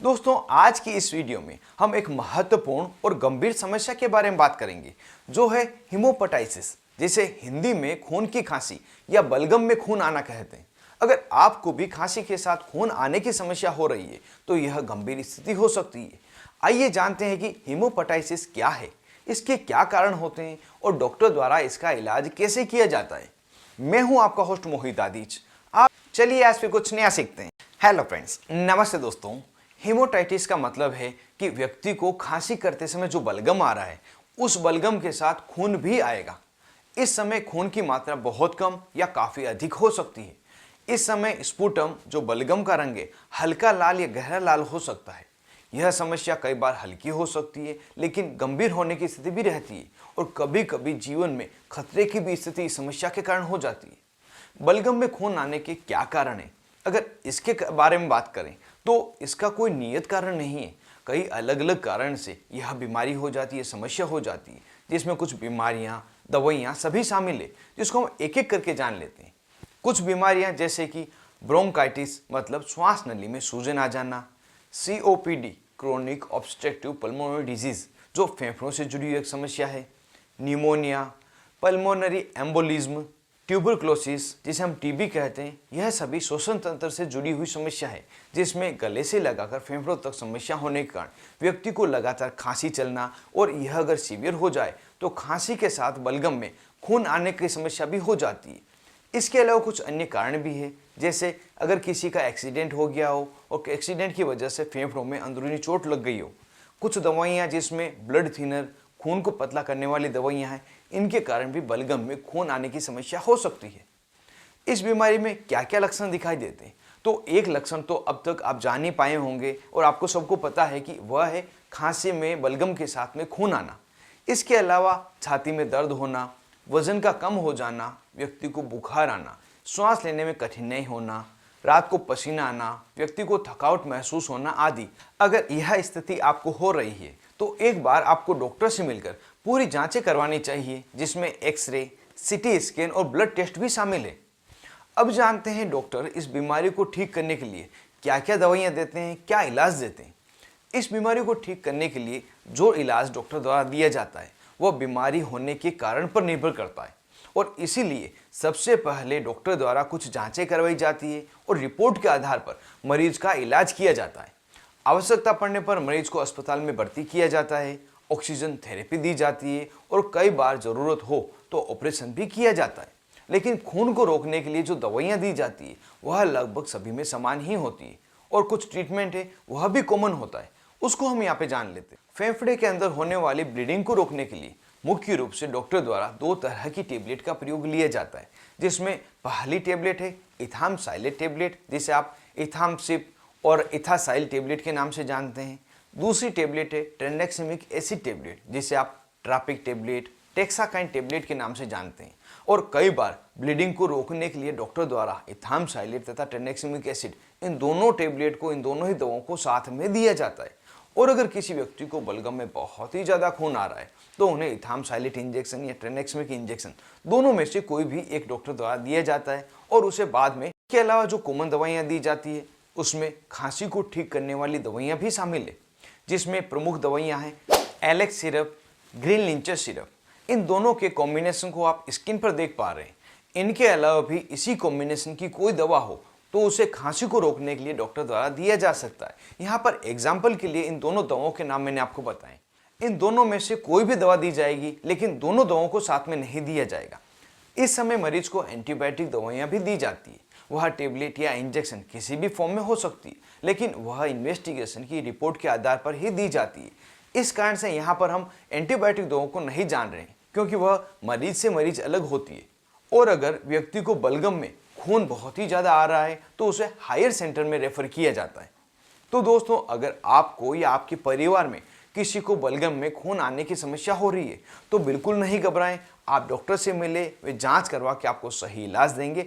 दोस्तों, आज की इस वीडियो में हम एक महत्वपूर्ण और गंभीर समस्या के बारे में बात करेंगे, जो है हेमोपेटाइटिस, जिसे हिंदी में खून की खांसी या बलगम में खून आना कहते हैं। अगर आपको भी खांसी के साथ खून आने की समस्या हो रही है तो यह गंभीर स्थिति हो सकती है। आइए जानते हैं कि हेमोपेटाइटिस क्या है, इसके क्या कारण होते हैं और डॉक्टर द्वारा इसका इलाज कैसे किया जाता है। मैं हूं आपका होस्ट मोहित आदिज। आप चलिए आज फिर कुछ नया सीखते हैं। हेलो फ्रेंड्स, नमस्ते दोस्तों। हेमोटाइटिस का मतलब है कि व्यक्ति को खांसी करते समय जो बलगम आ रहा है उस बलगम के साथ खून भी आएगा। इस समय खून की मात्रा बहुत कम या काफी अधिक हो सकती है। इस समय स्पुटम, जो बलगम का रंग है, हल्का लाल या गहरा लाल हो सकता है। यह समस्या कई बार हल्की हो सकती है लेकिन गंभीर होने की स्थिति भी रहती है और कभी कभी जीवन में खतरे की भी स्थिति इस समस्या के कारण हो जाती है। बलगम में खून आने के क्या कारण है, अगर इसके बारे में बात करें तो इसका कोई नियत कारण नहीं है। कई अलग अलग कारण से यह बीमारी हो जाती है, समस्या हो जाती है, जिसमें कुछ बीमारियां, दवाइयां सभी शामिल है, जिसको हम एक एक करके जान लेते हैं। कुछ बीमारियां जैसे कि ब्रोंकाइटिस मतलब श्वास नली में सूजन आ जाना, COPD chronic obstructive pulmonary disease जो फेफड़ों से जुड़ी हुई एक समस्या है, निमोनिया, पल्मोनरी एम्बोलिज्म, ट्यूबरक्लोसिस जिसे हम टीबी कहते हैं, यह सभी श्वसन तंत्र से जुड़ी हुई समस्या है, जिसमें गले से लगाकर फेफड़ों तक समस्या होने के कारण व्यक्ति को लगातार खांसी चलना और यह अगर सीवियर हो जाए तो खांसी के साथ बलगम में खून आने की समस्या भी हो जाती है। इसके अलावा कुछ अन्य कारण भी है, जैसे अगर किसी का एक्सीडेंट हो गया हो और एक्सीडेंट की वजह से फेफड़ों में अंदरूनी चोट लग गई हो। कुछ दवाइयाँ जिसमें ब्लड थिनर, खून को पतला करने वाली दवाइयाँ हैं, इनके कारण भी बलगम में खून आने की समस्या हो सकती है। इस बीमारी में क्या क्या लक्षण दिखाई देते हैं, तो एक लक्षण तो अब तक आप जान ही पाए होंगे और आपको सबको पता है कि वह है खांसी में बलगम के साथ में खून आना। इसके अलावा छाती में दर्द होना, वजन का कम हो जाना, व्यक्ति को बुखार आना, श्वास लेने में कठिनाई होना, रात को पसीना आना, व्यक्ति को थकावट महसूस होना आदि। अगर यह स्थिति आपको हो रही है तो एक बार आपको डॉक्टर से मिलकर पूरी जांचें करवानी चाहिए, जिसमें एक्सरे, CT स्कैन और ब्लड टेस्ट भी शामिल है। अब जानते हैं डॉक्टर इस बीमारी को ठीक करने के लिए क्या क्या दवाइयाँ देते हैं, क्या इलाज देते हैं। इस बीमारी को ठीक करने के लिए जो इलाज डॉक्टर द्वारा दिया जाता है वह बीमारी होने के कारण पर निर्भर करता है और इसीलिए सबसे पहले डॉक्टर द्वारा कुछ जांचें करवाई जाती है और रिपोर्ट के आधार पर मरीज का इलाज किया जाता है। आवश्यकता पड़ने पर मरीज को अस्पताल में भर्ती किया जाता है, ऑक्सीजन थेरेपी दी जाती है और कई बार ज़रूरत हो तो ऑपरेशन भी किया जाता है। लेकिन खून को रोकने के लिए जो दवाइयाँ दी जाती है वह लगभग सभी में समान ही होती है और कुछ ट्रीटमेंट है वह भी कॉमन होता है, उसको हम यहाँ पे जान लेते हैं। फेफड़े के अंदर होने वाली ब्लीडिंग को रोकने के लिए मुख्य रूप से डॉक्टर द्वारा दो तरह की टेबलेट का प्रयोग लिया जाता है, जिसमें पहली टेबलेट है इथामसाइलेट टेबलेट, जिसे आप इथामसिप और इथासाइल टेबलेट के नाम से जानते हैं। दूसरी टेबलेट है ट्रेंडेक्सिमिक एसिड टेबलेट, जिसे आप ट्रापिक टेबलेट, टेक्साकाइन टेबलेट के नाम से जानते हैं। और कई बार ब्लीडिंग को रोकने के लिए डॉक्टर द्वारा इथामसाइलेट तथा ट्रेंडेक्सिमिक एसिड, इन दोनों टेबलेट को, इन दोनों ही दवाओं को साथ में दिया जाता है। और अगर किसी व्यक्ति को बलगम में बहुत ही ज़्यादा खून आ रहा है तो उन्हें इथामसाइलेट इंजेक्शन या ट्रेंडेक्सिमिक इंजेक्शन, दोनों में से कोई भी एक डॉक्टर द्वारा दिया जाता है और उसे बाद में। इसके अलावा जो कॉमन दवाइयाँ दी जाती है उसमें खांसी को ठीक करने वाली दवाइयाँ भी शामिल है, जिसमें प्रमुख दवाइयाँ हैं एलेक्स सिरप, ग्रीन लिंचर सिरप। इन दोनों के कॉम्बिनेशन को आप स्क्रीन पर देख पा रहे हैं। इनके अलावा भी इसी कॉम्बिनेशन की कोई दवा हो तो उसे खांसी को रोकने के लिए डॉक्टर द्वारा दिया जा सकता है। यहाँ पर एग्जाम्पल के लिए इन दोनों दवाओं के नाम मैंने आपको बताए। इन दोनों में से कोई भी दवा दी जाएगी, लेकिन दोनों दवाओं को साथ में नहीं दिया जाएगा। इस समय मरीज को एंटीबायोटिक दवाइयाँ भी दी जाती है। वह टेबलेट या इंजेक्शन किसी भी फॉर्म में हो सकती है, लेकिन वह इन्वेस्टिगेशन की रिपोर्ट के आधार पर ही दी जाती है। इस कारण से यहाँ पर हम एंटीबायोटिक दवाओं को नहीं जान रहे हैं, क्योंकि वह मरीज से मरीज अलग होती है। और अगर व्यक्ति को बलगम में खून बहुत ही ज़्यादा आ रहा है तो उसे हायर सेंटर में रेफर किया जाता है। तो दोस्तों, अगर आपको या आपके परिवार में किसी को बलगम में खून आने की समस्या हो रही है तो बिल्कुल नहीं घबराएं। आप डॉक्टर से मिले, वे जांच करवा के आपको सही इलाज देंगे